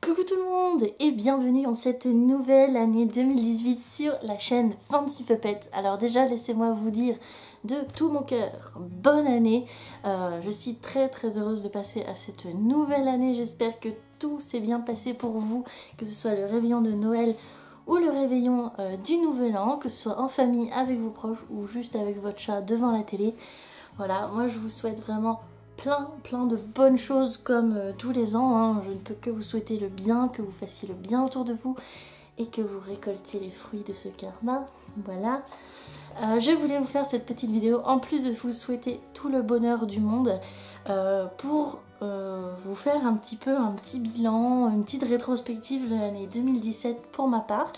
Coucou tout le monde et bienvenue en cette nouvelle année 2018 sur la chaîne Fancy Puppet. Alors déjà laissez-moi vous dire de tout mon cœur, bonne année. Je suis très heureuse de passer à cette nouvelle année. J'espère que tout s'est bien passé pour vous, que ce soit le réveillon de Noël ou le réveillon du Nouvel An, que ce soit en famille avec vos proches ou juste avec votre chat devant la télé. Voilà, moi je vous souhaite vraiment plein de bonnes choses comme tous les ans, hein. Je ne peux que vous souhaiter le bien, que vous fassiez le bien autour de vous et que vous récoltiez les fruits de ce karma. Voilà. Je voulais vous faire cette petite vidéo en plus de vous souhaiter tout le bonheur du monde pour vous faire un petit bilan, une petite rétrospective de l'année 2017 pour ma part.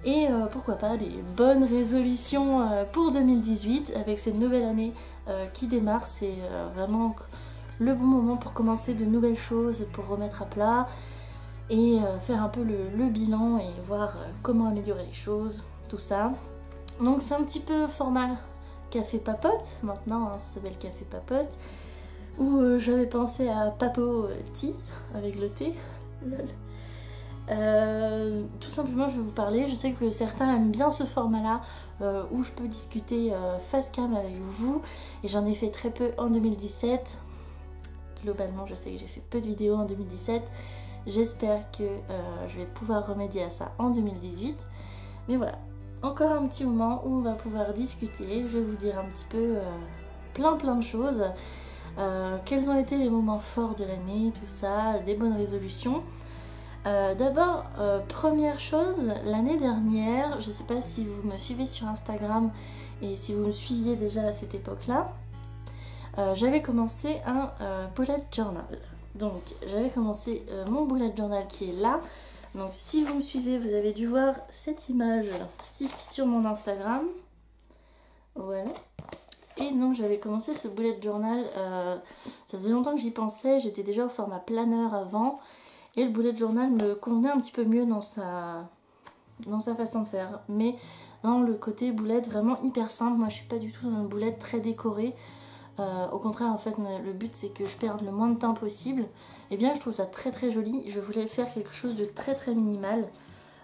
Et pourquoi pas des bonnes résolutions pour 2018 avec cette nouvelle année qui démarre. C'est vraiment le bon moment pour commencer de nouvelles choses, pour remettre à plat et faire un peu le bilan et voir comment améliorer les choses, tout ça. Donc c'est un petit peu format café papote maintenant, hein, ça s'appelle café papote, où j'avais pensé à papo tea avec le thé. Lol. Tout simplement je vais vous parler, je sais que certains aiment bien ce format là où je peux discuter face cam avec vous et j'en ai fait très peu en 2017. Globalement je sais que j'ai fait peu de vidéos en 2017, j'espère que je vais pouvoir remédier à ça en 2018, mais voilà, encore un petit moment où on va pouvoir discuter. Je vais vous dire un petit peu plein de choses, quels ont été les moments forts de l'année, tout ça, des bonnes résolutions. D'abord, première chose, l'année dernière, je ne sais pas si vous me suivez sur Instagram et si vous me suiviez déjà à cette époque-là, j'avais commencé un bullet journal. Donc j'avais commencé mon bullet journal qui est là. Donc si vous me suivez, vous avez dû voir cette image-ci sur mon Instagram. Voilà. Et donc j'avais commencé ce bullet journal, ça faisait longtemps que j'y pensais, j'étais déjà au format planeur avant. Et le bullet journal me convenait un petit peu mieux dans sa façon de faire. Mais dans le côté boulette vraiment hyper simple, moi je suis pas du tout dans une boulette très décorée. Au contraire en fait le but c'est que je perde le moins de temps possible. Et bien je trouve ça très joli. Je voulais faire quelque chose de très minimal.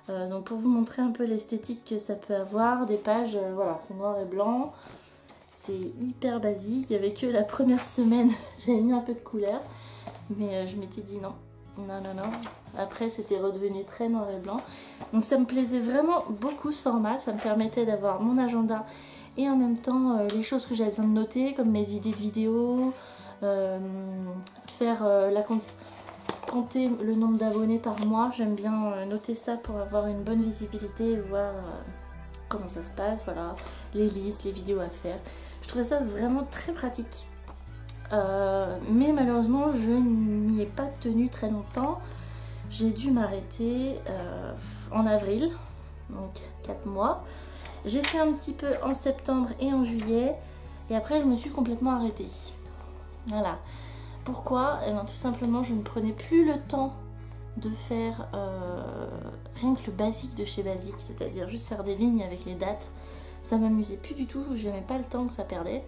Donc pour vous montrer un peu l'esthétique que ça peut avoir, des pages, voilà, c'est noir et blanc. C'est hyper basique. Il n'y avait que la première semaine, j'avais mis un peu de couleur. Mais je m'étais dit non. Non. Après, c'était redevenu très noir et blanc. Donc ça me plaisait vraiment beaucoup ce format. Ça me permettait d'avoir mon agenda et en même temps les choses que j'avais besoin de noter, comme mes idées de vidéos, compter le nombre d'abonnés par mois. J'aime bien noter ça pour avoir une bonne visibilité et voir comment ça se passe. Voilà, les listes, les vidéos à faire. Je trouvais ça vraiment très pratique. Mais malheureusement je n'y ai pas tenu très longtemps. J'ai dû m'arrêter en avril, donc 4 mois. J'ai fait un petit peu en septembre et en juillet et après je me suis complètement arrêtée. Voilà. Pourquoi? Eh bien, tout simplement je ne prenais plus le temps de faire rien que le basique de chez basique, c'est-à-dire juste faire des lignes avec les dates. Ça m'amusait plus du tout, j'aimais pas le temps que ça perdait.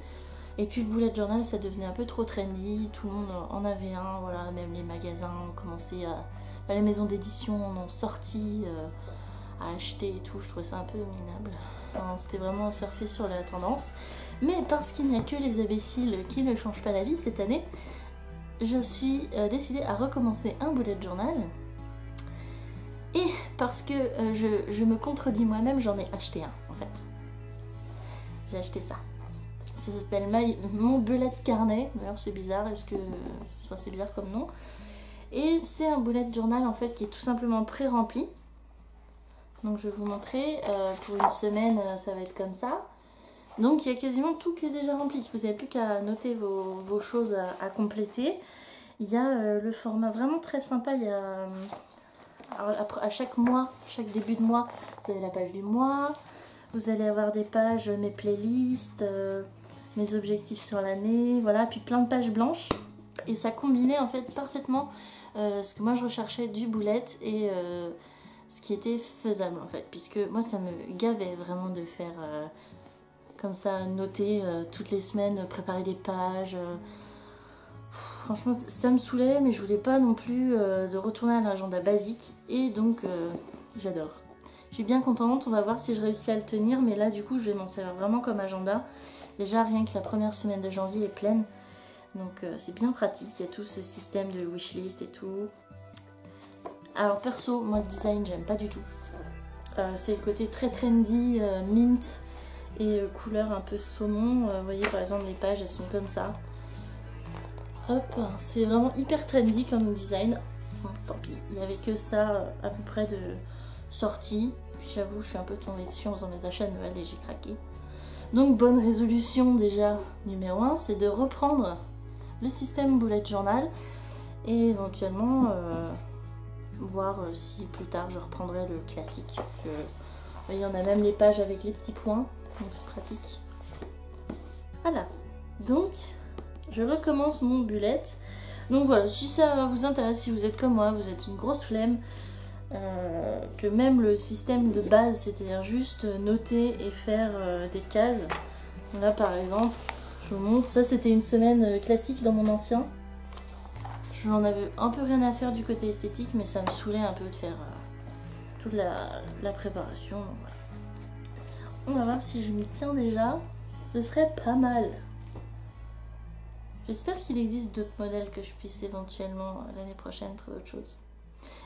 Et puis le bullet journal ça devenait un peu trop trendy, tout le monde en avait un, voilà, même les magasins ont commencé à... les maisons d'édition en ont sorti à acheter et tout, je trouvais ça un peu minable. Enfin, c'était vraiment surfer sur la tendance. Mais parce qu'il n'y a que les imbéciles qui ne changent pas la vie cette année, je suis décidée à recommencer un bullet journal. Et parce que je me contredis moi-même, j'en ai acheté un en fait. J'ai acheté ça. Ça s'appelle mon bullet carnet. D'ailleurs c'est bizarre, c'est bizarre comme nom. Et c'est un bullet journal en fait qui est tout simplement pré-rempli. Donc je vais vous montrer. Pour une semaine ça va être comme ça. Donc il y a quasiment tout qui est déjà rempli. Vous n'avez plus qu'à noter vos choses à compléter. Il y a le format vraiment très sympa. Il y a à chaque mois, chaque début de mois, vous avez la page du mois. Vous allez avoir des pages, mes playlists, mes objectifs sur l'année, voilà, puis plein de pages blanches. Et ça combinait en fait parfaitement ce que moi je recherchais du bullet et ce qui était faisable en fait. Puisque moi ça me gavait vraiment de faire comme ça, noter toutes les semaines, préparer des pages. Franchement, ça me saoulait, mais je voulais pas non plus de retourner à l'agenda basique. Et donc, j'adore. Je suis bien contente. On va voir si je réussis à le tenir. Mais là, du coup, je vais m'en servir vraiment comme agenda. Déjà, rien que la première semaine de janvier est pleine. Donc, c'est bien pratique. Il y a tout ce système de wishlist et tout. Alors, perso, moi, le design, j'aime pas du tout. C'est le côté très trendy, mint et couleur un peu saumon. Vous voyez, par exemple, les pages, elles sont comme ça. Hop, c'est vraiment hyper trendy comme design. Bon, tant pis, il n'y avait que ça à peu près de sortie. Puis j'avoue, je suis un peu tombée dessus en faisant mes achats de Noël et j'ai craqué. Donc bonne résolution déjà, numéro 1, c'est de reprendre le système bullet journal. Et éventuellement, voir si plus tard je reprendrai le classique. Il y en a même les pages avec les petits points, donc c'est pratique. Voilà, donc... je recommence mon bullet. Donc voilà, si ça vous intéresse, si vous êtes comme moi, vous êtes une grosse flemme, que même le système de base, c'est-à-dire juste noter et faire des cases. Là par exemple, je vous montre, ça c'était une semaine classique dans mon ancien. Je n'en avais un peu rien à faire du côté esthétique, mais ça me saoulait un peu de faire toute la préparation. Donc voilà. On va voir si je m'y tiens déjà, ce serait pas mal. J'espère qu'il existe d'autres modèles que je puisse éventuellement l'année prochaine trouver autre chose.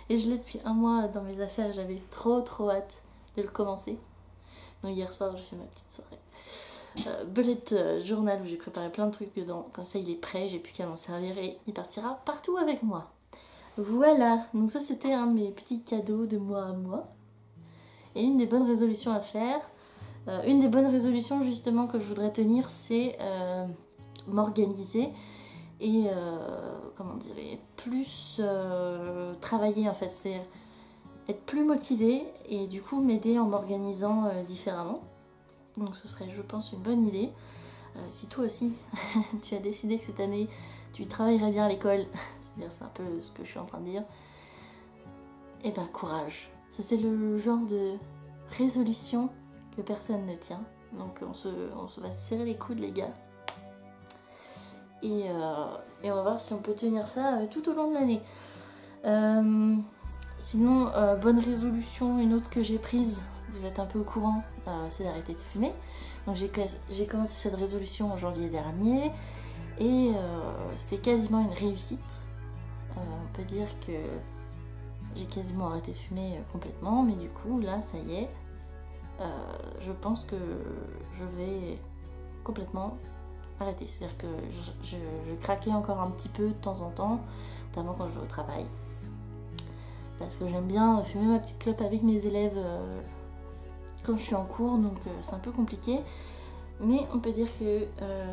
Et je l'ai depuis un mois dans mes affaires et j'avais trop hâte de le commencer. Donc hier soir j'ai fait ma petite soirée bullet journal où j'ai préparé plein de trucs dedans. Comme ça il est prêt, j'ai plus qu'à m'en servir et il partira partout avec moi. Voilà, donc ça c'était un de mes petits cadeaux de mois à mois. Et une des bonnes résolutions à faire, une des bonnes résolutions justement que je voudrais tenir, c'est... m'organiser et comment dire, plus travailler en fait, c'est être plus motivée et du coup m'aider en m'organisant différemment. Donc ce serait je pense une bonne idée. Si toi aussi tu as décidé que cette année tu travaillerais bien à l'école, c'est-à-dire c'est un peu ce que je suis en train de dire, et ben courage. Ça c'est le genre de résolution que personne ne tient. Donc on se va serrer les coudes les gars. Et on va voir si on peut tenir ça tout au long de l'année. Sinon, bonne résolution, une autre que j'ai prise, vous êtes un peu au courant, c'est d'arrêter de fumer. Donc j'ai commencé cette résolution en janvier dernier et c'est quasiment une réussite. On peut dire que j'ai quasiment arrêté de fumer complètement, mais du coup là ça y est, je pense que je vais complètement arrêter. C'est-à-dire que je craquais encore un petit peu de temps en temps, notamment quand je vais au travail. Parce que j'aime bien fumer ma petite clope avec mes élèves quand je suis en cours, donc c'est un peu compliqué. Mais on peut dire que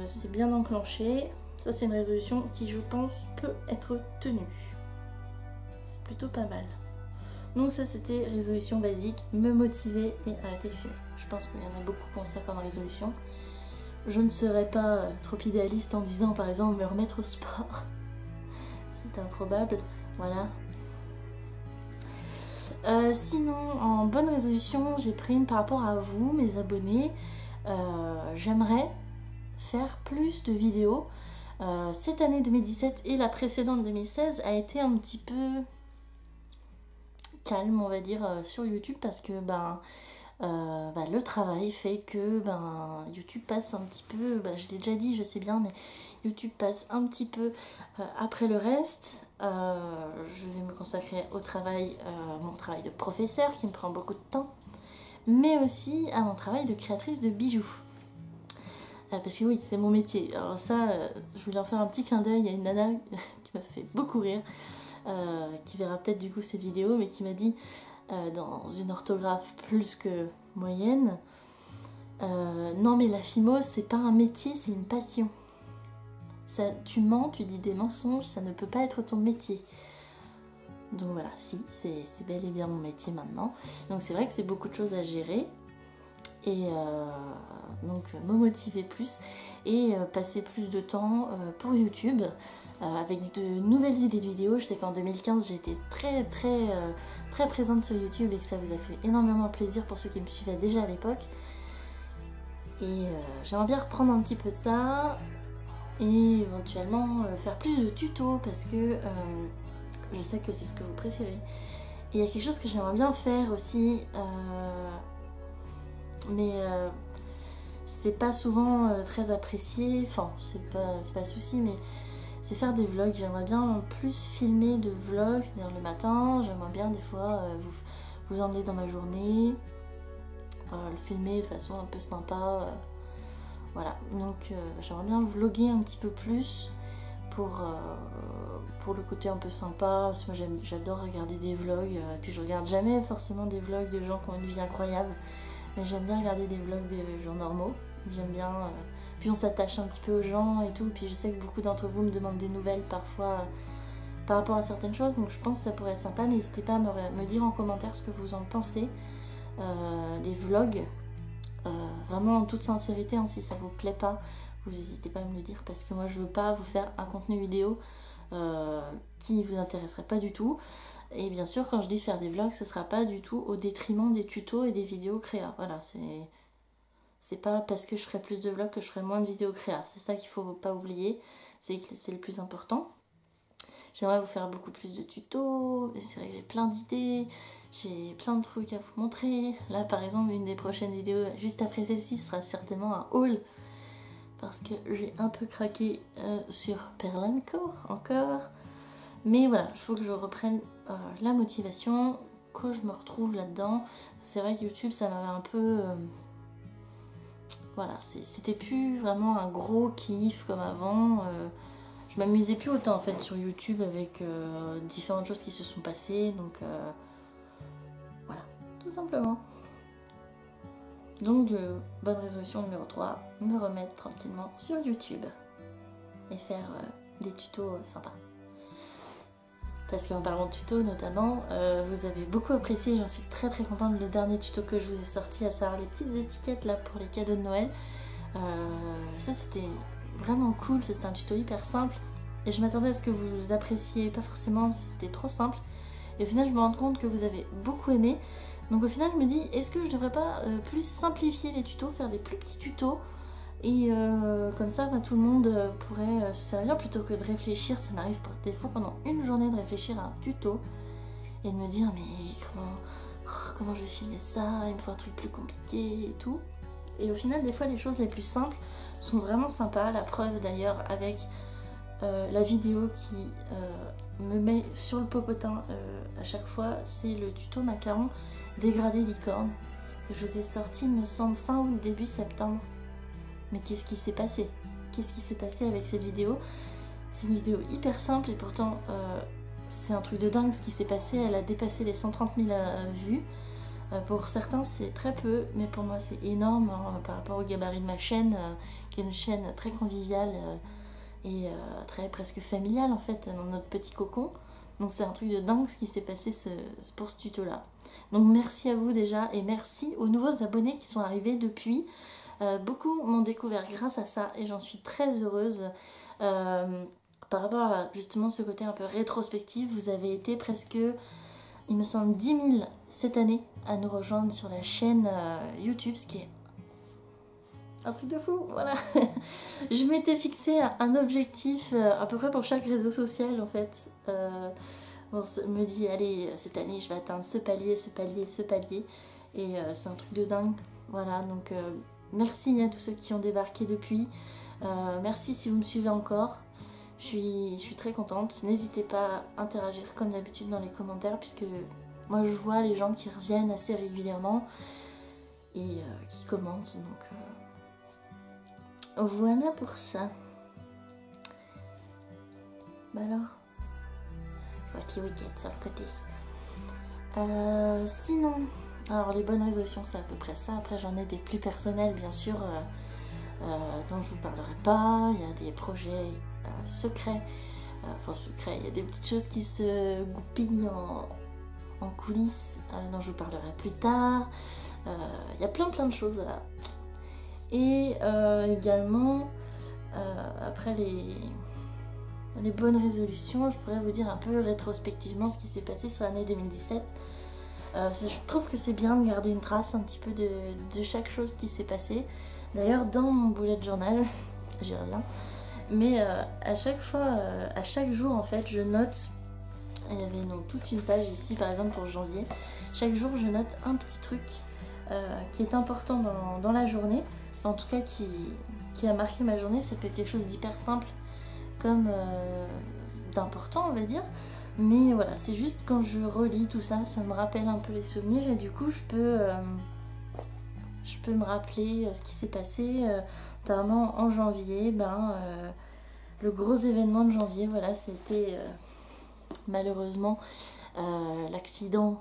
c'est bien enclenché. Ça c'est une résolution qui je pense peut être tenue. C'est plutôt pas mal. Donc ça c'était résolution basique, me motiver et arrêter de fumer. Je pense qu'il y en a beaucoup qui ont ça comme résolution. Je ne serais pas trop idéaliste en disant par exemple me remettre au sport. C'est improbable, voilà. Sinon, en bonne résolution, j'ai pris une par rapport à vous, mes abonnés. J'aimerais faire plus de vidéos. Cette année 2017 et la précédente 2016 a été un petit peu calme, on va dire, sur YouTube parce que le travail fait que YouTube passe un petit peu, je l'ai déjà dit, je sais bien, mais YouTube passe un petit peu après le reste. Je vais me consacrer au travail, mon travail de professeur qui me prend beaucoup de temps, mais aussi à mon travail de créatrice de bijoux. Parce que oui, c'est mon métier. Alors ça, je voulais en faire un petit clin d'œil à une nana qui m'a fait beaucoup rire, qui verra peut-être du coup cette vidéo, mais qui m'a dit dans une orthographe plus que moyenne, non mais la fimo c'est pas un métier, c'est une passion. Ça, tu mens, tu dis des mensonges, ça ne peut pas être ton métier. Donc voilà, si, c'est bel et bien mon métier maintenant. Donc c'est vrai que c'est beaucoup de choses à gérer. Et donc me motiver plus et passer plus de temps pour YouTube avec de nouvelles idées de vidéos. Je sais qu'en 2015 j'ai été très présente sur YouTube et que ça vous a fait énormément plaisir pour ceux qui me suivaient déjà à l'époque. Et j'aimerais bien reprendre un petit peu ça. et éventuellement faire plus de tutos parce que je sais que c'est ce que vous préférez. Et il y a quelque chose que j'aimerais bien faire aussi, mais c'est pas souvent très apprécié, enfin c'est pas le souci, mais c'est faire des vlogs. J'aimerais bien plus filmer de vlogs, c'est-à-dire le matin, j'aimerais bien des fois vous emmener dans ma journée, le filmer de façon un peu sympa, voilà. Donc j'aimerais bien vlogger un petit peu plus pour le côté un peu sympa, parce que moi j'adore regarder des vlogs, puis je regarde jamais forcément des vlogs de gens qui ont une vie incroyable, mais j'aime bien regarder des vlogs de gens normaux, j'aime bien, puis on s'attache un petit peu aux gens et tout, puis je sais que beaucoup d'entre vous me demandent des nouvelles parfois par rapport à certaines choses, donc je pense que ça pourrait être sympa. N'hésitez pas à me dire en commentaire ce que vous en pensez des vlogs, vraiment en toute sincérité, hein, si ça vous plaît pas, vous n'hésitez pas à me le dire, parce que moi je veux pas vous faire un contenu vidéo qui vous intéresserait pas du tout. Et bien sûr, quand je dis faire des vlogs, ce sera pas du tout au détriment des tutos et des vidéos créa. Voilà, c'est pas parce que je ferai plus de vlogs que je ferai moins de vidéos créa. C'est ça qu'il faut pas oublier, c'est le plus important. J'aimerais vous faire beaucoup plus de tutos, c'est vrai que j'ai plein d'idées, j'ai plein de trucs à vous montrer. Là par exemple, une des prochaines vidéos juste après celle-ci sera certainement un haul, parce que j'ai un peu craqué sur Pearl & Co encore. Mais voilà, il faut que je reprenne la motivation, que je me retrouve là-dedans. C'est vrai que YouTube, ça m'avait un peu... voilà, c'était plus vraiment un gros kiff comme avant. Je m'amusais plus autant en fait sur YouTube avec différentes choses qui se sont passées. Donc voilà, tout simplement. Donc bonne résolution numéro 3, me remettre tranquillement sur YouTube et faire des tutos sympas. Parce qu'en parlant de tutos notamment, vous avez beaucoup apprécié, j'en suis très très contente, le dernier tuto que je vous ai sorti, à savoir les petites étiquettes là pour les cadeaux de Noël. Ça c'était vraiment cool, c'était un tuto hyper simple et je m'attendais à ce que vous appréciez pas forcément parce que c'était trop simple. Et au final je me rends compte que vous avez beaucoup aimé. Donc au final je me dis, est-ce que je devrais pas plus simplifier les tutos, faire des plus petits tutos, et comme ça tout le monde pourrait se servir plutôt que de réfléchir. Ça m'arrive des fois pendant une journée de réfléchir à un tuto et de me dire mais comment je vais filmer ça, il me faut un truc plus compliqué et tout. Et au final des fois les choses les plus simples sont vraiment sympas. La preuve d'ailleurs avec la vidéo qui me met sur le popotin à chaque fois, c'est le tuto macaron dégradé licorne que je vous ai sorti, il me semble, fin août, début septembre. Mais qu'est-ce qui s'est passé? Qu'est-ce qui s'est passé avec cette vidéo? C'est une vidéo hyper simple et pourtant c'est un truc de dingue ce qui s'est passé. Elle a dépassé les 130 000 vues. Pour certains c'est très peu, mais pour moi c'est énorme hein, par rapport au gabarit de ma chaîne, qui est une chaîne très conviviale et très presque familiale en fait, dans notre petit cocon. Donc c'est un truc de dingue ce qui s'est passé pour ce tuto là. Donc merci à vous déjà, et merci aux nouveaux abonnés qui sont arrivés depuis. Beaucoup m'ont découvert grâce à ça et j'en suis très heureuse. Par rapport à justement ce côté un peu rétrospectif, vous avez été presque, il me semble, 10 000 cette année à nous rejoindre sur la chaîne YouTube, ce qui est un truc de fou, voilà. Je m'étais fixé un objectif à peu près pour chaque réseau social en fait. On me dit, allez, cette année je vais atteindre ce palier, ce palier, ce palier. Et c'est un truc de dingue. Voilà, donc merci à tous ceux qui ont débarqué depuis. Merci si vous me suivez encore. Je suis très contente. N'hésitez pas à interagir comme d'habitude dans les commentaires, puisque moi je vois les gens qui reviennent assez régulièrement et qui commentent. Donc voilà pour ça. Bah alors, je vois Kiwiket sur le côté. Sinon, alors les bonnes résolutions c'est à peu près ça. Après j'en ai des plus personnels bien sûr, dont je vous parlerai pas. Il y a des projets secrets, enfin secrets, il y a des petites choses qui se goupillent en coulisses, dont je vous parlerai plus tard. Il y a plein de choses là. Et également après les bonnes résolutions, je pourrais vous dire un peu rétrospectivement ce qui s'est passé sur l'année 2017. Je trouve que c'est bien de garder une trace un petit peu de chaque chose qui s'est passée. D'ailleurs dans mon bullet journal, j'y reviens, Mais à chaque fois, à chaque jour en fait, je note. Il y avait donc toute une page ici par exemple pour janvier. Chaque jour je note un petit truc qui est important dans la journée, en tout cas qui a marqué ma journée. Ça peut être quelque chose d'hyper simple comme d'important on va dire, mais voilà, c'est juste quand je relis tout ça, ça me rappelle un peu les souvenirs et du coup je peux me rappeler ce qui s'est passé, notamment en janvier. Le gros événement de janvier, voilà, c'était malheureusement l'accident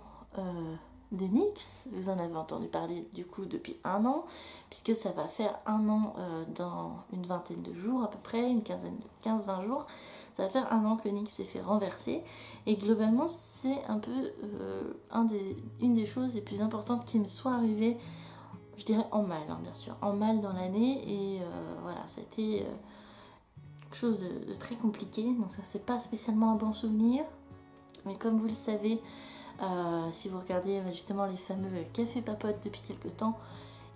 de Nix. Vous en avez entendu parler du coup depuis 1 an, puisque ça va faire 1 an dans une vingtaine de jours à peu près, une 15-20 jours. Ça va faire 1 an que Nix s'est fait renverser, et globalement c'est un peu une des choses les plus importantes qui me soit arrivée, je dirais en mal, hein, bien sûr, en mal dans l'année, et voilà, ça a été quelque chose de très compliqué, donc ça c'est pas spécialement un bon souvenir, mais comme vous le savez, si vous regardez justement les fameux cafés papotes depuis quelques temps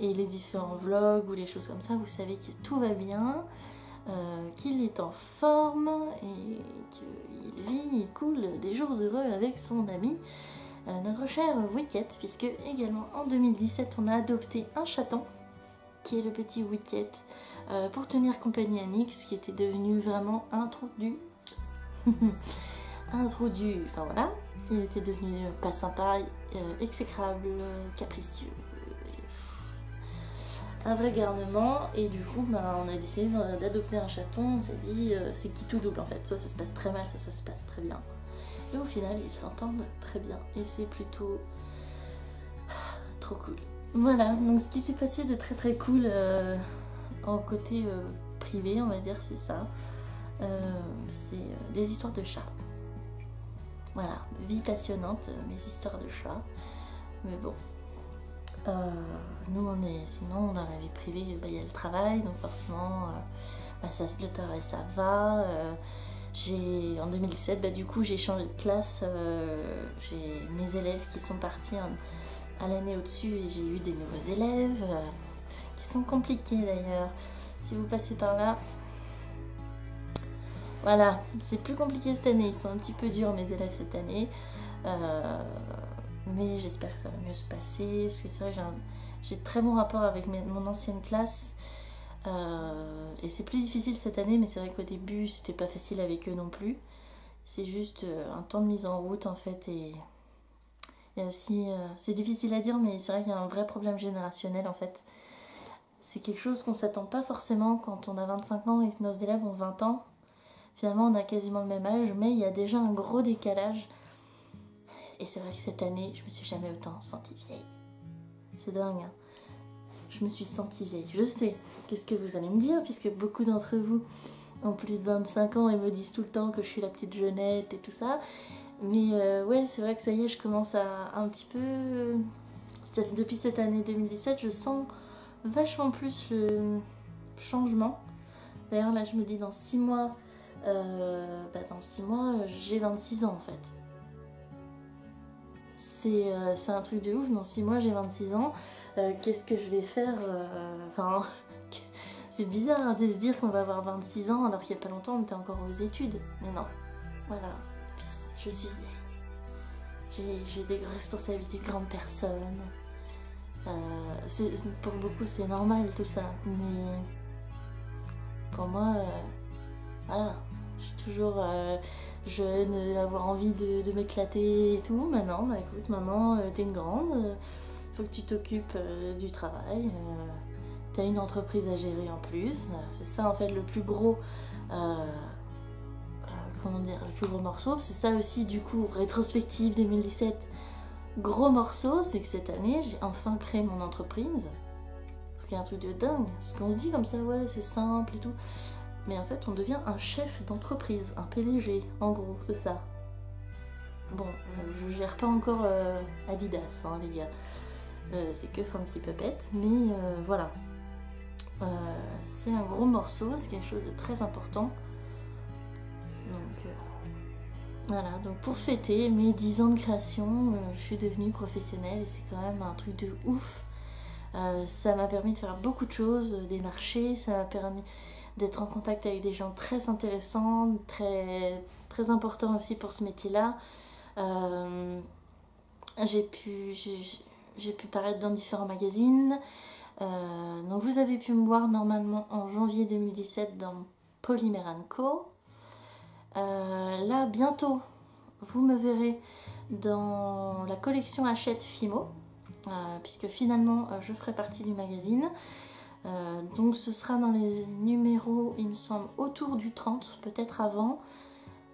et les différents vlogs ou les choses comme ça, vous savez que tout va bien, qu'il est en forme et qu'il vit, il coule des jours heureux avec son ami, notre cher Wicket, puisque également en 2017 on a adopté un chaton qui est le petit Wicket pour tenir compagnie à Nix, qui était devenu vraiment un trou du... Enfin voilà, il était devenu pas sympa, exécrable, capricieux, un vrai garnement, et du coup on a décidé d'adopter un chaton. On s'est dit c'est qui tout double en fait, soit ça se passe très mal, soit ça se passe très bien, et au final ils s'entendent très bien et c'est plutôt trop cool. Voilà, donc ce qui s'est passé de très très cool en côté privé on va dire, c'est ça, c'est des histoires de chats. Voilà, vie passionnante, mes histoires de chats. Mais bon, nous sinon dans la vie privée, il y a le travail, donc forcément, le travail ça va. En 2017, du coup j'ai changé de classe, j'ai mes élèves qui sont partis à l'année au-dessus et j'ai eu des nouveaux élèves qui sont compliqués d'ailleurs. Si vous passez par là, voilà, c'est plus compliqué cette année, ils sont un petit peu durs mes élèves cette année, mais j'espère que ça va mieux se passer, parce que c'est vrai que j'ai de très bon rapport avec mon ancienne classe, et c'est plus difficile cette année, mais c'est vrai qu'au début c'était pas facile avec eux non plus. C'est juste un temps de mise en route en fait, et il y a aussi, c'est difficile à dire, mais c'est vrai qu'il y a un vrai problème générationnel en fait. C'est quelque chose qu'on s'attend pas forcément quand on a 25 ans et que nos élèves ont 20 ans. Finalement, on a quasiment le même âge, mais il y a déjà un gros décalage. Et c'est vrai que cette année, je me suis jamais autant sentie vieille. C'est dingue, hein. Je me suis sentie vieille. Je sais, qu'est-ce que vous allez me dire, puisque beaucoup d'entre vous ont plus de 25 ans et me disent tout le temps que je suis la petite jeunette et tout ça. Mais ouais, c'est vrai que ça y est, je commence à un petit peu... Depuis cette année 2017, je sens vachement plus le changement. D'ailleurs, là, je me dis dans 6 mois... dans 6 mois, j'ai 26 ans en fait. C'est un truc de ouf, dans 6 mois j'ai 26 ans. Qu'est-ce que je vais faire enfin, c'est bizarre hein, de se dire qu'on va avoir 26 ans alors qu'il n'y a pas longtemps on était encore aux études. Mais non, voilà, je suis vieille. J'ai des responsabilités de grande personne. Pour beaucoup c'est normal tout ça, mais pour moi, voilà. Je suis toujours jeune, avoir envie de m'éclater et tout. Maintenant, écoute, maintenant t'es une grande, faut que tu t'occupes du travail. T'as une entreprise à gérer en plus. C'est ça en fait le plus gros, comment dire, le plus gros morceau. C'est ça aussi du coup, rétrospective 2017, gros morceau, c'est que cette année j'ai enfin créé mon entreprise. Ce qui est un truc de dingue. Ce qu'on se dit comme ça, ouais, c'est simple et tout. Mais en fait, on devient un chef d'entreprise, un PDG, en gros, c'est ça. Bon, je gère pas encore Adidas, hein, les gars. C'est que Fancy Puppet, mais voilà. C'est un gros morceau, c'est quelque chose de très important. Donc, voilà. Donc, pour fêter mes 10 ans de création, je suis devenue professionnelle et c'est quand même un truc de ouf. Ça m'a permis de faire beaucoup de choses, des marchés, ça m'a permis d'être en contact avec des gens très intéressants, très importants aussi pour ce métier-là. J'ai pu paraître dans différents magazines. Donc vous avez pu me voir normalement en janvier 2017 dans Polymer & Co. Là bientôt vous me verrez dans la collection Hachette Fimo, puisque finalement je ferai partie du magazine. Donc ce sera dans les numéros, il me semble, autour du 30, peut-être avant,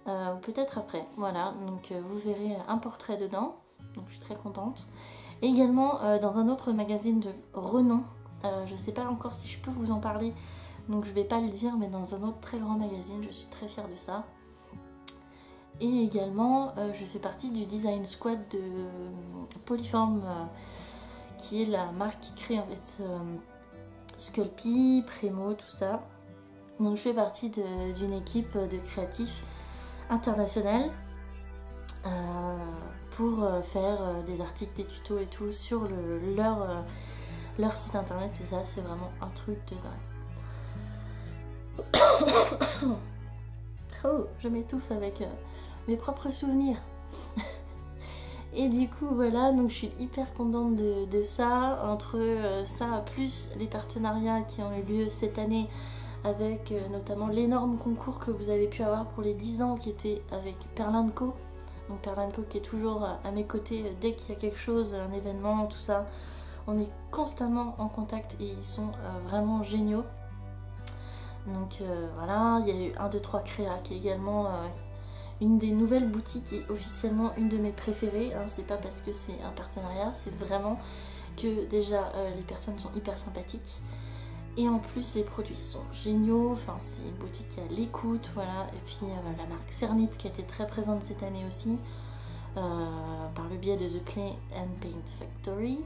ou peut-être après. Voilà, donc vous verrez un portrait dedans, donc je suis très contente. Et également dans un autre magazine de renom, je ne sais pas encore si je peux vous en parler, donc je ne vais pas le dire, mais dans un autre très grand magazine, je suis très fière de ça. Et également, je fais partie du Design Squad de Polyform, qui est la marque qui crée en fait Sculpey, Premo, tout ça. Donc je fais partie d'une équipe de créatifs internationales pour faire des articles, des tutos et tout sur leur site internet. Et ça, c'est vraiment un truc de dingue. Oh, je m'étouffe avec mes propres souvenirs. Et du coup voilà, donc je suis hyper contente de ça. Entre ça plus les partenariats qui ont eu lieu cette année avec notamment l'énorme concours que vous avez pu avoir pour les 10 ans qui était avec Perlin & Co. Donc Perlin & Co qui est toujours à mes côtés dès qu'il y a quelque chose, un événement, tout ça. On est constamment en contact et ils sont vraiment géniaux. Donc voilà, il y a eu 1, 2, 3 Créa qui est également une des nouvelles boutiques et officiellement une de mes préférées. Hein. C'est pas parce que c'est un partenariat, c'est vraiment que déjà les personnes sont hyper sympathiques. Et en plus les produits sont géniaux, enfin c'est une boutique à l'écoute, voilà. Et puis la marque Cernit qui a été très présente cette année aussi, par le biais de The Clay and Paint Factory.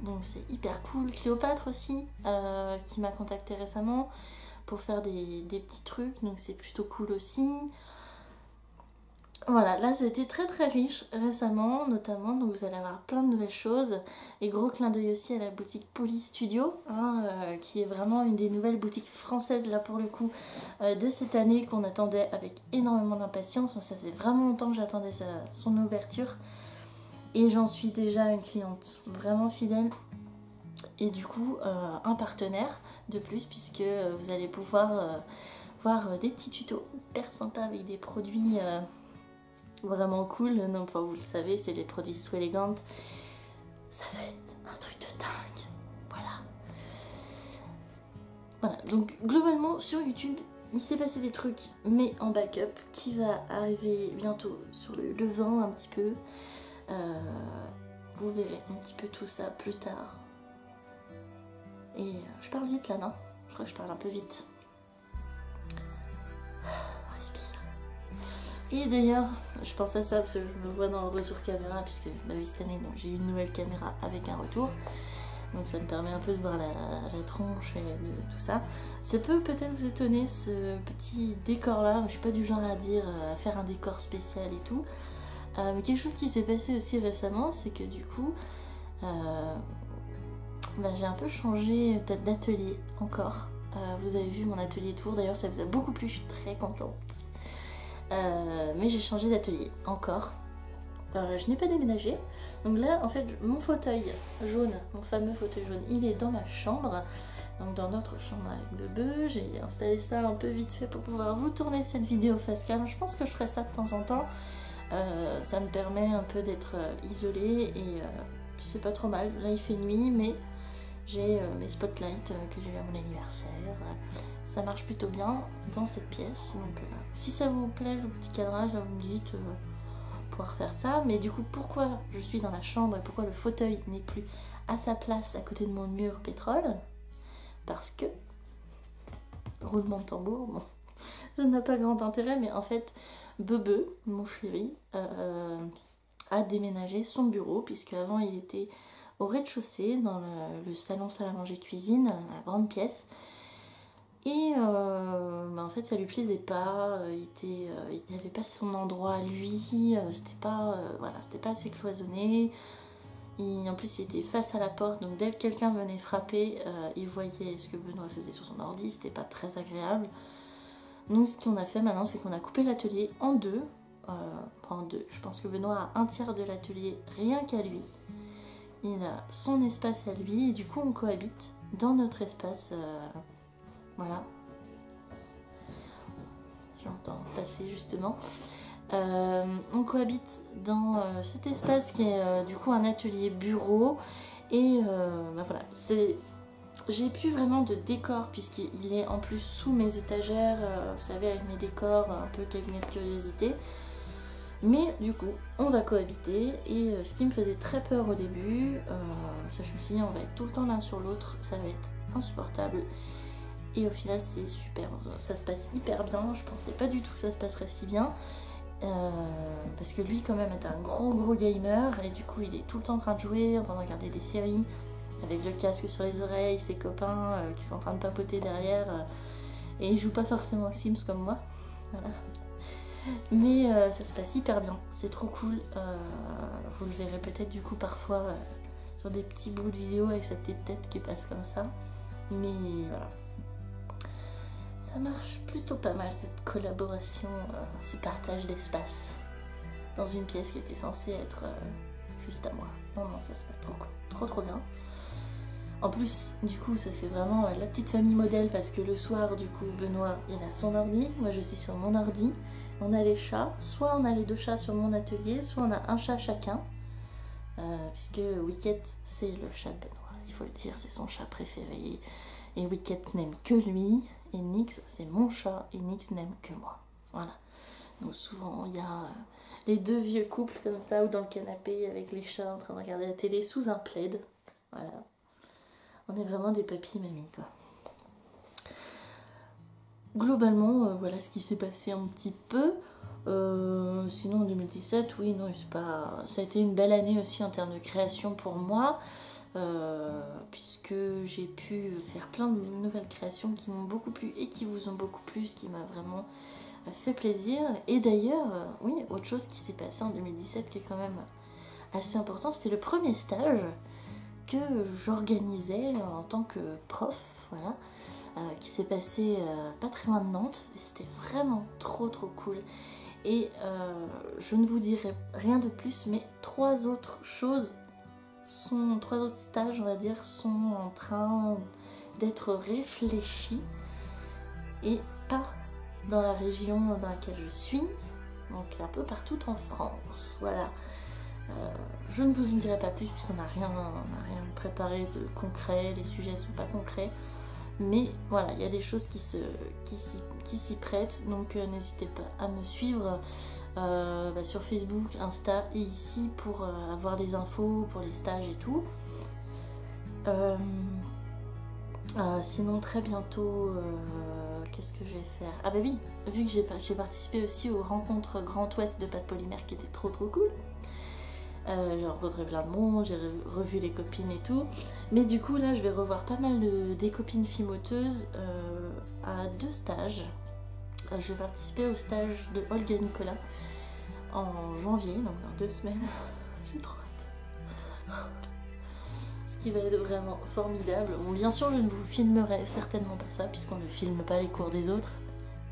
Donc c'est hyper cool. Cléopâtre aussi, qui m'a contacté récemment pour faire des petits trucs, donc c'est plutôt cool aussi. Voilà, là c'était très très riche récemment notamment, donc vous allez avoir plein de nouvelles choses. Et gros clin d'œil aussi à la boutique Poly Studio, hein, qui est vraiment une des nouvelles boutiques françaises là pour le coup de cette année, qu'on attendait avec énormément d'impatience. Ça faisait vraiment longtemps que j'attendais son ouverture et j'en suis déjà une cliente vraiment fidèle. Et du coup un partenaire de plus, puisque vous allez pouvoir voir des petits tutos hyper sympas avec des produits vraiment cool. Non, enfin vous le savez, c'est les produits So Elegant. Ça va être un truc de dingue. Voilà, donc globalement sur YouTube il s'est passé des trucs, mais en backup, qui va arriver bientôt sur le vin un petit peu. Vous verrez un petit peu tout ça plus tard. Et je parle vite là, non? Je crois que je parle un peu vite. Respire. Et d'ailleurs, je pense à ça parce que je me vois dans le retour caméra, puisque bah oui, cette année, j'ai eu une nouvelle caméra avec un retour. Donc ça me permet un peu de voir la tronche et tout ça. Ça peut peut-être vous étonner, ce petit décor-là. Je suis pas du genre à dire à faire un décor spécial et tout. Mais quelque chose qui s'est passé aussi récemment, c'est que du coup, j'ai un peu changé d'atelier encore. Vous avez vu mon atelier tour, d'ailleurs ça vous a beaucoup plu, je suis très contente. Mais j'ai changé d'atelier encore. Je n'ai pas déménagé. Donc là, en fait, mon fauteuil jaune, mon fameux fauteuil jaune, il est dans ma chambre. Donc dans notre chambre avec Bebe. J'ai installé ça un peu vite fait pour pouvoir vous tourner cette vidéo face cam. Je pense que je ferai ça de temps en temps. Ça me permet un peu d'être isolée et c'est pas trop mal. Là, il fait nuit, mais j'ai mes spotlights que j'ai eu à mon anniversaire. Ça marche plutôt bien dans cette pièce. Donc si ça vous plaît, le petit cadrage, là, vous me dites... pouvoir faire ça, mais du coup pourquoi je suis dans la chambre et pourquoi le fauteuil n'est plus à sa place à côté de mon mur pétrole? Parce que, roulement de tambour, bon, ça n'a pas grand intérêt, mais en fait Bebe, mon chéri, a déménagé son bureau, puisque avant il était au rez-de-chaussée dans le salon salle à manger cuisine, la grande pièce. Et en fait ça lui plaisait pas, il n'avait pas son endroit à lui, c'était pas, voilà, c'était pas assez cloisonné. Et en plus il était face à la porte, donc dès que quelqu'un venait frapper, il voyait ce que Benoît faisait sur son ordi, c'était pas très agréable. Donc ce qu'on a fait maintenant, c'est qu'on a coupé l'atelier en deux. En deux, je pense que Benoît a un tiers de l'atelier rien qu'à lui. Il a son espace à lui et du coup on cohabite dans notre espace. Voilà. J'entends passer justement. On cohabite dans cet espace qui est du coup un atelier bureau et bah voilà, j'ai plus vraiment de décor puisqu'il est en plus sous mes étagères, vous savez, avec mes décors un peu cabinet de curiosité. Mais du coup, on va cohabiter et ce qui me faisait très peur au début, ça je me suis dit on va être tout le temps l'un sur l'autre, ça va être insupportable. Et au final c'est super, ça se passe hyper bien, je pensais pas du tout que ça se passerait si bien. Parce que lui quand même est un gros gamer et du coup il est tout le temps en train de jouer, en train de regarder des séries avec le casque sur les oreilles, ses copains qui sont en train de papoter derrière et il joue pas forcément aux Sims comme moi, voilà. Mais ça se passe hyper bien, c'est trop cool, vous le verrez peut-être du coup parfois sur des petits bouts de vidéo avec sa petite tête qui passe comme ça, mais voilà. Ça marche plutôt pas mal cette collaboration, ce partage d'espace dans une pièce qui était censée être juste à moi. Non, ça se passe trop cool, trop bien. En plus, du coup, ça fait vraiment la petite famille modèle parce que le soir, du coup, Benoît, il a son ordi, moi je suis sur mon ordi. On a les chats, soit on a les deux chats sur mon atelier, soit on a un chat chacun. Puisque Wicket, c'est le chat de Benoît, il faut le dire, c'est son chat préféré. Et Wicket n'aime que lui. Et Nix, c'est mon chat, et Nix n'aime que moi. Voilà. Donc souvent, il y a les deux vieux couples comme ça, ou dans le canapé avec les chats en train de regarder la télé sous un plaid. Voilà. On est vraiment des papis-mamies, quoi. Globalement, voilà ce qui s'est passé un petit peu. Sinon, en 2017, oui, non, c'est pas... ça a été une belle année aussi en termes de création pour moi. Puisque j'ai pu faire plein de nouvelles créations qui m'ont beaucoup plu et qui vous ont beaucoup plu, ce qui m'a vraiment fait plaisir. Et d'ailleurs, oui, autre chose qui s'est passé en 2017 qui est quand même assez important, c'était le premier stage que j'organisais en tant que prof, voilà, qui s'est passé pas très loin de Nantes, et c'était vraiment trop cool. Et je ne vous dirai rien de plus, mais trois autres stages, on va dire, sont en train d'être réfléchis et pas dans la région dans laquelle je suis, donc un peu partout en France, voilà. Je ne vous en dirai pas plus puisqu'on n'a rien préparé de concret, les sujets sont pas concrets, mais voilà, il y a des choses qui s'y prêtent, donc n'hésitez pas à me suivre sur Facebook, Insta et ici pour avoir les infos pour les stages et tout. Sinon très bientôt, qu'est-ce que je vais faire? Ah bah oui, vu que j'ai participé aussi aux rencontres Grand Ouest de Pâte Polymère qui étaient trop cool. J'ai rencontré plein de monde, j'ai revu les copines et tout. Mais du coup là je vais revoir pas mal des copines fimoteuses à deux stages. Je vais participer au stage de Olga Nicolas en janvier, donc dans 2 semaines. J'ai trop hâte. Ce qui va être vraiment formidable. Bon, bien sûr je ne vous filmerai certainement pas ça puisqu'on ne filme pas les cours des autres.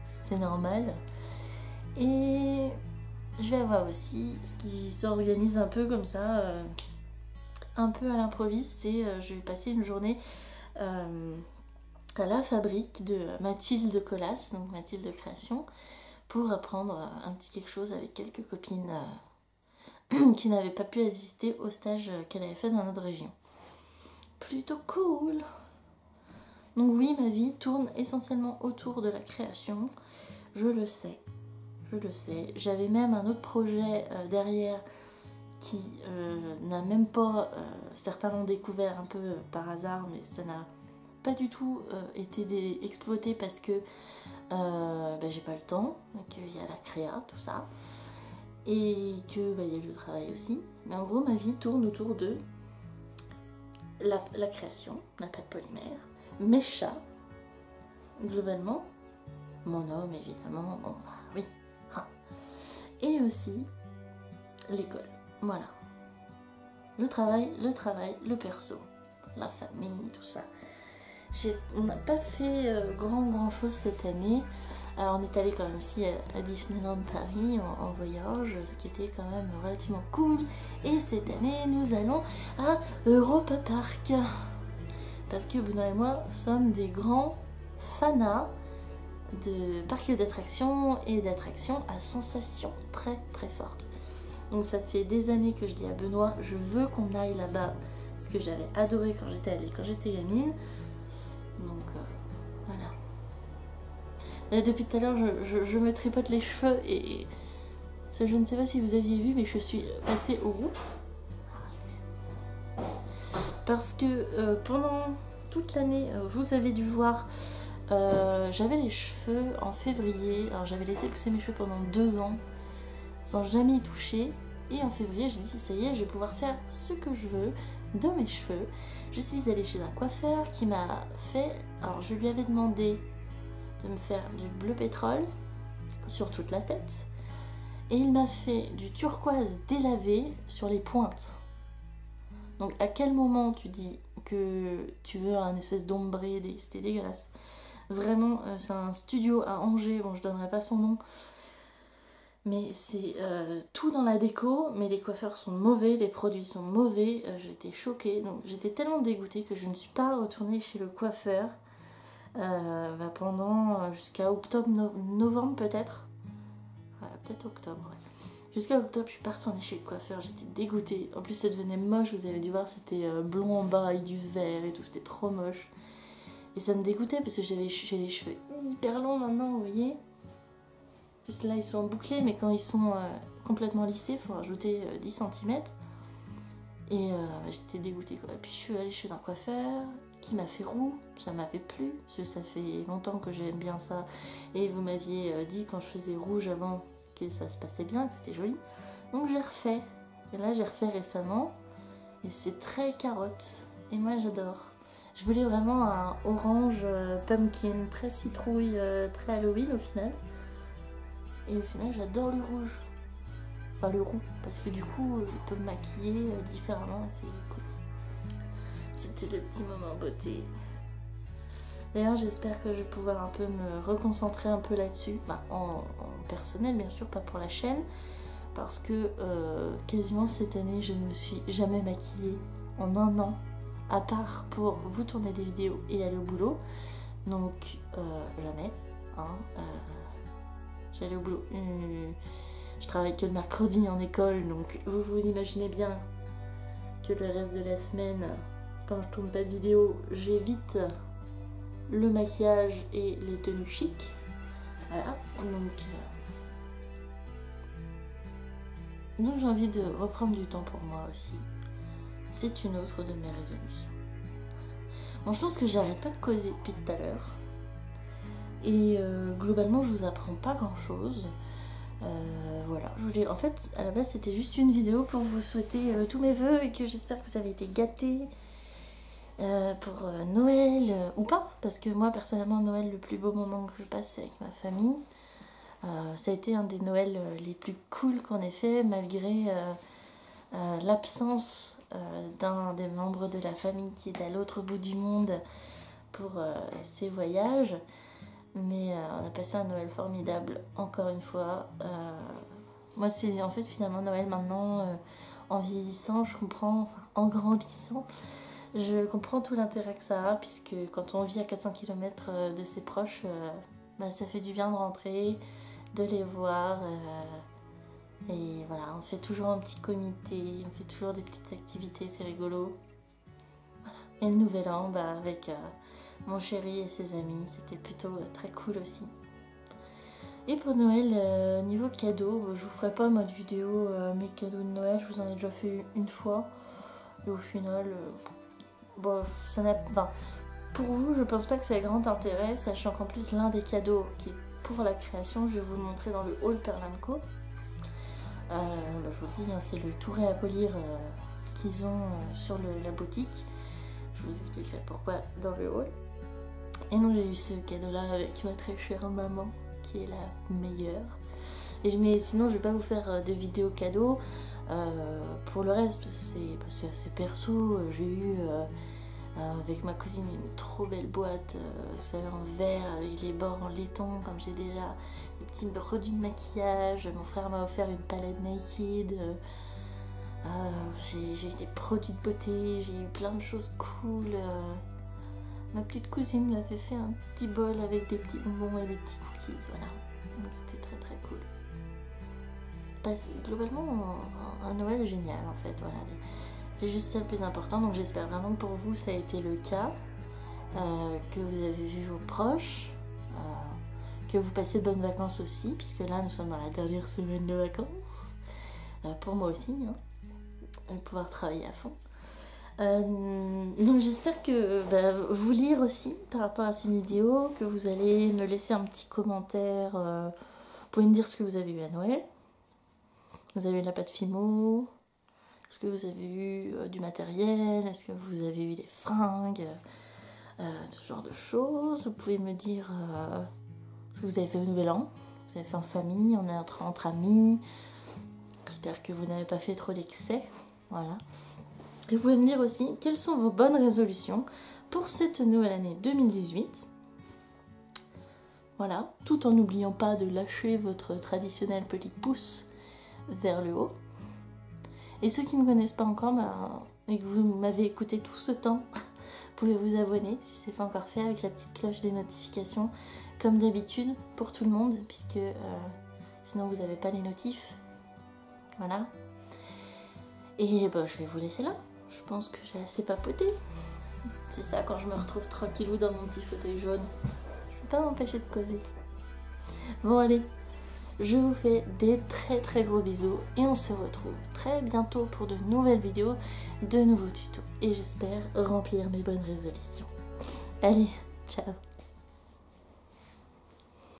C'est normal. Et je vais avoir aussi ce qui s'organise un peu comme ça, un peu à l'improviste, c'est je vais passer une journée à la fabrique de Mathilde Colas, donc Mathilde Création, pour apprendre un petit quelque chose avec quelques copines qui n'avaient pas pu assister au stage qu'elle avait fait dans notre région. Plutôt cool. Donc oui, ma vie tourne essentiellement autour de la création, je le sais. J'avais même un autre projet derrière qui n'a même pas, certains l'ont découvert un peu par hasard, mais ça n'a pas du tout été exploité parce que j'ai pas le temps, qu'il y a la créa, tout ça, et que il y a le travail aussi. Mais en gros, ma vie tourne autour de la création, la pâte polymère, mes chats, globalement, mon homme évidemment, bon bah oui, et aussi l'école, voilà. le travail, le perso, la famille, tout ça. On n'a pas fait grand chose cette année. Alors on est allé quand même aussi à Disneyland Paris en voyage, ce qui était quand même relativement cool. Et cette année nous allons à Europa Park. Parce que Benoît et moi sommes des grands fanats de parcs d'attractions et d'attractions à sensations très fortes. Donc ça fait des années que je dis à Benoît, je veux qu'on aille là-bas, ce que j'avais adoré quand j'étais allée, quand j'étais gamine. Donc voilà. Et depuis tout à l'heure, je me tripote les cheveux et je ne sais pas si vous aviez vu, mais je suis passée au roux. Parce que pendant toute l'année, vous avez dû voir, j'avais les cheveux en février. Alors j'avais laissé pousser mes cheveux pendant 2 ans sans jamais y toucher. Et en février, j'ai dit ça y est, je vais pouvoir faire ce que je veux de mes cheveux. Je suis allée chez un coiffeur qui m'a fait... Alors je lui avais demandé de me faire du bleu pétrole sur toute la tête. Et il m'a fait du turquoise délavé sur les pointes. Donc à quel moment tu dis que tu veux un espèce d'ombré, c'était dégueulasse. Vraiment, c'est un studio à Angers, bon je donnerai pas son nom. Mais c'est tout dans la déco, mais les coiffeurs sont mauvais, les produits sont mauvais, j'étais choquée. Donc j'étais tellement dégoûtée que je ne suis pas retournée chez le coiffeur pendant jusqu'à octobre, novembre peut-être. Peut-être octobre, ouais. Jusqu'à octobre, je suis pas retournée chez le coiffeur, j'étais dégoûtée. En plus, ça devenait moche, vous avez dû voir, c'était blond en bas et du vert et tout, c'était trop moche. Et ça me dégoûtait parce que j'ai les cheveux hyper longs maintenant, vous voyez. En plus, là, ils sont bouclés, mais quand ils sont complètement lissés, il faut rajouter 10 cm. Et j'étais dégoûtée, quoi. Et puis, je suis allée chez un coiffeur qui m'a fait roux, ça m'avait plu, parce que ça fait longtemps que j'aime bien ça. Et vous m'aviez dit quand je faisais rouge avant que ça se passait bien, que c'était joli. Donc j'ai refait. Et là j'ai refait récemment. Et c'est très carotte. Et moi j'adore. Je voulais vraiment un orange pumpkin, très citrouille, très Halloween au final. Et au final j'adore le rouge. Enfin le roux. Parce que du coup je peux me maquiller différemment. C'est cool. C'était le petit moment beauté. D'ailleurs, j'espère que je vais pouvoir un peu me reconcentrer un peu là-dessus, en personnel bien sûr, pas pour la chaîne, parce que quasiment cette année, je ne me suis jamais maquillée en 1 an, à part pour vous tourner des vidéos et aller au boulot. Donc, jamais. J'allais au boulot. Je travaille que le mercredi en école, donc vous imaginez bien que le reste de la semaine, quand je tourne pas de vidéo, j'évite le maquillage et les tenues chic. Voilà, donc j'ai envie de reprendre du temps pour moi aussi. C'est une autre de mes résolutions. Bon, je pense que j'arrête pas de causer depuis tout à l'heure. Et globalement, je vous apprends pas grand chose. Voilà, en fait, à la base, c'était juste une vidéo pour vous souhaiter tous mes vœux et que j'espère que vous avez été gâtés. Pour Noël ou pas, parce que moi personnellement Noël, le plus beau moment que je passe c'est avec ma famille. Ça a été un des Noëls les plus cool qu'on ait fait, malgré l'absence d'un des membres de la famille qui est à l'autre bout du monde pour ses voyages. Mais on a passé un Noël formidable, encore une fois. Moi c'est en fait finalement Noël maintenant, en vieillissant, je comprends, en grandissant, je comprends tout l'intérêt que ça a, puisque quand on vit à 400 km de ses proches, ça fait du bien de rentrer, de les voir. Et voilà, on fait toujours un petit comité, on fait toujours des petites activités, c'est rigolo. Voilà. Et le nouvel an, avec mon chéri et ses amis, c'était plutôt très cool aussi. Et pour Noël, niveau cadeaux, je vous ferai pas en mode vidéo mes cadeaux de Noël, je vous en ai déjà fait une fois. Et au final... Bon, ça n'a pas. Pour vous, je pense pas que ça ait grand intérêt, sachant qu'en plus, l'un des cadeaux qui est pour la création, je vais vous le montrer dans le haul Perlanco. Je vous le dis, c'est le touret à polir qu'ils ont sur la boutique. Je vous expliquerai pourquoi dans le haul. Et donc, j'ai eu ce cadeau-là avec ma très chère maman, qui est la meilleure. Et sinon, je vais pas vous faire de vidéos cadeaux. Pour le reste, c'est assez perso, j'ai eu avec ma cousine une trop belle boîte, vous savez, en verre avec les bords en laiton, comme j'ai déjà des petits produits de maquillage. Mon frère m'a offert une palette Naked. J'ai eu des produits de beauté, j'ai eu plein de choses cool. Ma petite cousine m'avait fait un petit bol avec des petits bonbons et des petits cookies, voilà. Donc c'était très très cool. Globalement, un Noël génial en fait, voilà. C'est juste ça le plus important, donc j'espère vraiment que pour vous ça a été le cas, que vous avez vu vos proches, que vous passez de bonnes vacances aussi, puisque là nous sommes dans la dernière semaine de vacances, pour moi aussi, hein, de pouvoir travailler à fond. Donc j'espère que vous lire aussi par rapport à ces vidéos, que vous allez me laisser un petit commentaire, vous pouvez me dire ce que vous avez eu à Noël. Vous avez eu la pâte Fimo, est-ce que vous avez eu du matériel, est-ce que vous avez eu des fringues, ce genre de choses. Vous pouvez me dire ce que vous avez fait au Nouvel An, vous avez fait en famille, on est entre amis. J'espère que vous n'avez pas fait trop d'excès, voilà. Et vous pouvez me dire aussi quelles sont vos bonnes résolutions pour cette nouvelle année 2018. Voilà, tout en n'oubliant pas de lâcher votre traditionnel petit pouce vers le haut. Et ceux qui ne me connaissent pas encore et que vous m'avez écouté tout ce temps, vous pouvez vous abonner si ce n'est pas encore fait avec la petite cloche des notifications comme d'habitude pour tout le monde, puisque sinon vous n'avez pas les notifs. Voilà. Et je vais vous laisser là. Je pense que j'ai assez papoté. C'est ça, quand je me retrouve tranquillou dans mon petit fauteuil jaune. Je ne peux pas m'empêcher de causer. Bon allez, je vous fais des très très gros bisous et on se retrouve très bientôt pour de nouvelles vidéos, de nouveaux tutos. Et j'espère remplir mes bonnes résolutions. Allez, ciao!